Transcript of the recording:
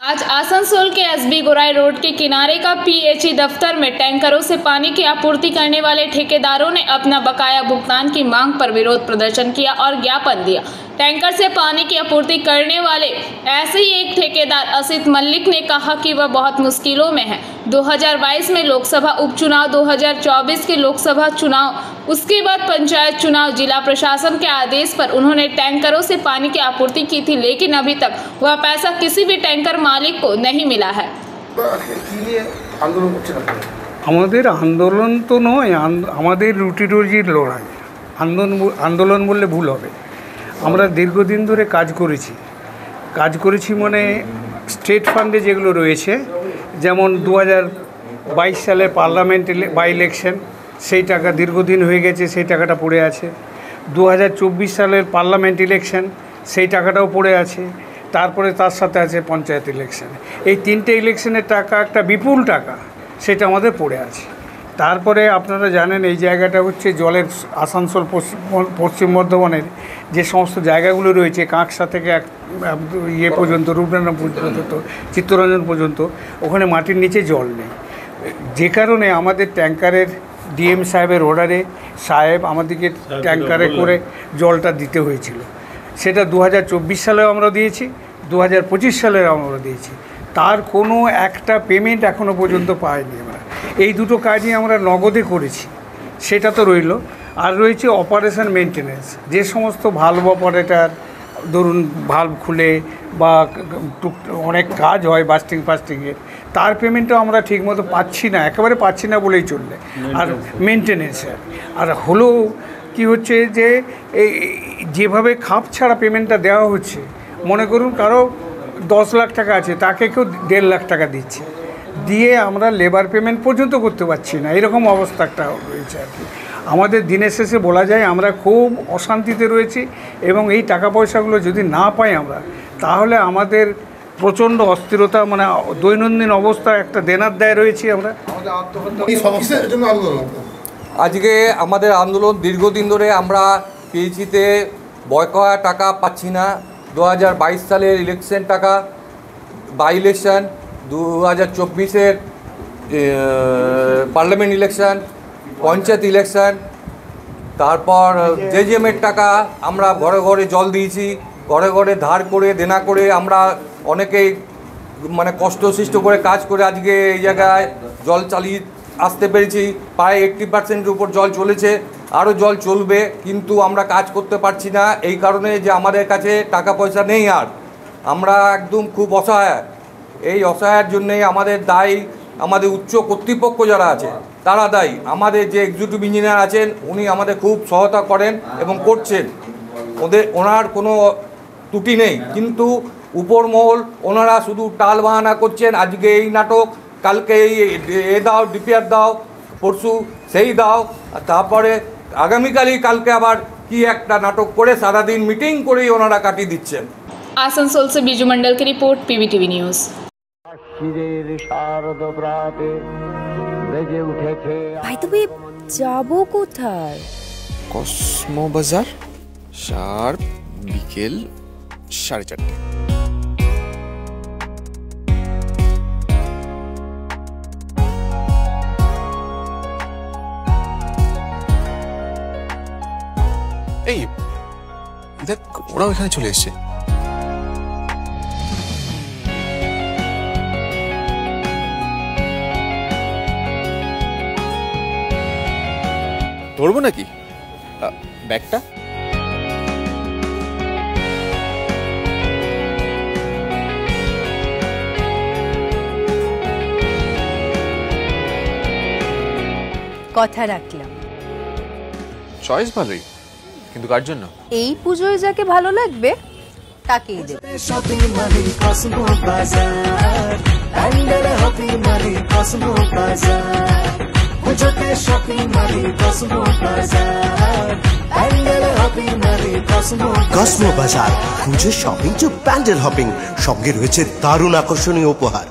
आज आसनसोल के एसबी गोराई रोड के किनारे का पीएचई दफ्तर में टैंकरों से पानी की आपूर्ति करने वाले ठेकेदारों ने अपना बकाया भुगतान की मांग पर विरोध प्रदर्शन किया और ज्ञापन दिया। टैंकर से पानी की आपूर्ति करने वाले ऐसे ही एक ठेकेदार असित मलिक ने कहा कि वह बहुत मुश्किलों में है। 2022 में लोकसभा उपचुनाव, 2024 के लोकसभा चुनाव, उसके बाद पंचायत चुनाव, जिला प्रशासन के आदेश पर उन्होंने टैंकरों से पानी की आपूर्ति की थी, लेकिन अभी तक वह पैसा किसी भी टैंकर मालिक को नहीं मिला है। আমাদের আন্দোলন তো নয়, আমাদের রুটি রুজির লড়াই। আন্দোলন বললে ভুল হবে। আমরা দীর্ঘদিন ধরে কাজ করেছি মানে স্টেট ফান্ডে যেগুলো রয়েছে, যেমন 2022 সালে পার্লামেন্ট বাই ইলেকশন, সেই টাকা দীর্ঘদিন হয়ে গেছে, সেই টাকাটা পড়ে আছে। 2024 সালের পার্লামেন্ট ইলেকশন, সেই টাকাটাও পড়ে আছে। তারপরে তার সাথে আছে পঞ্চায়েত ইলেকশন। এই তিনটে ইলেকশনের টাকা, একটা বিপুল টাকা, সেটা আমাদের পড়ে আছে। তারপরে আপনারা জানেন এই জায়গাটা হচ্ছে জলের আসানসোল পশ্চিম বর্ধমানের যে সমস্ত জায়গাগুলো রয়েছে, কাঁকসা থেকে ইয়ে পর্যন্ত, রূপনারায়ণ পর্যন্ত, চিত্তরঞ্জন পর্যন্ত, ওখানে মাটির নিচে জল নেই। যে কারণে আমাদের ট্যাঙ্কারের ডিএম সাহেবের অর্ডারে আমাদেরকে ট্যাঙ্কারে করে জলটা দিতে হয়েছিল। সেটা 2024 সালেও আমরা দিয়েছি, 2025 সালেও আমরা দিয়েছি। তার কোনো একটা পেমেন্ট এখনও পর্যন্ত পাইনি আমরা। এই দুটো কাজই আমরা নগদে করেছি, সেটা তো রইল। আর রয়েছে অপারেশন মেনটেন্যান্স, যে সমস্ত ভালভ অপারেটার, ধরুন ভালভ খুলে বা অনেক কাজ হয় ফাস্টিংয়ের, তার পেমেন্টও আমরা ঠিকমতো পাচ্ছি না, একেবারে পাচ্ছি না বলেই চললে। আর মেনটেন্যান্সের আর হলেও কি হচ্ছে যে যেভাবে খাপ ছাড়া পেমেন্টটা দেওয়া হচ্ছে, মনে করুন কারো 10 লাখ টাকা আছে, তাকে কেউ 1.5 লাখ টাকা দিচ্ছে, দিয়ে আমরা লেবার পেমেন্ট পর্যন্ত করতে পারছি না। এরকম অবস্থা একটা রয়েছে আর কি। আমাদের দিনের শেষে বলা যায় আমরা খুব অশান্তিতে রয়েছি, এবং এই টাকা পয়সাগুলো যদি না পাই আমরা, তাহলে আমাদের প্রচণ্ড অস্থিরতা, মানে দৈনন্দিন অবস্থা একটা দেনার দায় রয়েছি আমরা। আজকে আমাদের আন্দোলন দীর্ঘদিন ধরে আমরা পিএইচিতে বকেয়া টাকা পাচ্ছি না। 2022 সালের ইলেকশন টাকা, বাই ইলেকশন, 2024-এর পার্লামেন্ট ইলেকশন, পঞ্চায়েত ইলেকশন, তারপর জেজেমের টাকা আমরা ঘরে ঘরে জল দিয়েছি, ঘরে ঘরে ধার করে দেনা করে আমরা অনেকেই মানে কষ্টসৃষ্ট করে কাজ করে আজকে এই জায়গায় জল চালিয়ে আসতে পেরেছি। প্রায় 80%-এর উপর জল চলেছে, আরও জল চলবে, কিন্তু আমরা কাজ করতে পারছি না এই কারণে যে আমাদের কাছে টাকা পয়সা নেই। আর আমরা একদম খুব অসহায়। এই অসহায়ের জন্যেই আমাদের দায়ী আমাদের উচ্চ কর্তৃপক্ষ যারা আছে তারা দায়ী। আমাদের যে এক্সিকিউটিভ ইঞ্জিনিয়ার আছেন উনি আমাদের খুব সহায়তা করেন এবং করছেন, ওনার কোনো ত্রুটি নেই, কিন্তু উপর মহল ওনারা শুধু টাল বাহানা করছেন। আজকে এই নাটক, কালকে এই দাও, ডিপিআর দাও, পরশু সেই দাও, তারপরে আগামীকালই কালকে আবার কি একটা নাটক করে সারাদিন মিটিং করেই ওনারা কাটিয়ে দিচ্ছেন। आसनसोल से बीजू मंडल की रिपोर्ट, पीवीटीवी न्यूज। ভাই তুমি যাবো কোথায়? কসমো বাজার, শার্প বিকেল 4:30। এই দেখ, ওরাও এখানে চলে এসছে। ধরবো নাকি ব্যাগটা? কথা রাখলাম। চয়েস ভালোই, কিন্তু কার জন্য? এই পুজোয় যাকে ভালো লাগবে তাকেই দেব। কসমো বাজার, খুঁজে শপিং টু প্যান্ডেল হপিং, সঙ্গে রয়েছে দারুণ আকর্ষণীয় উপহার।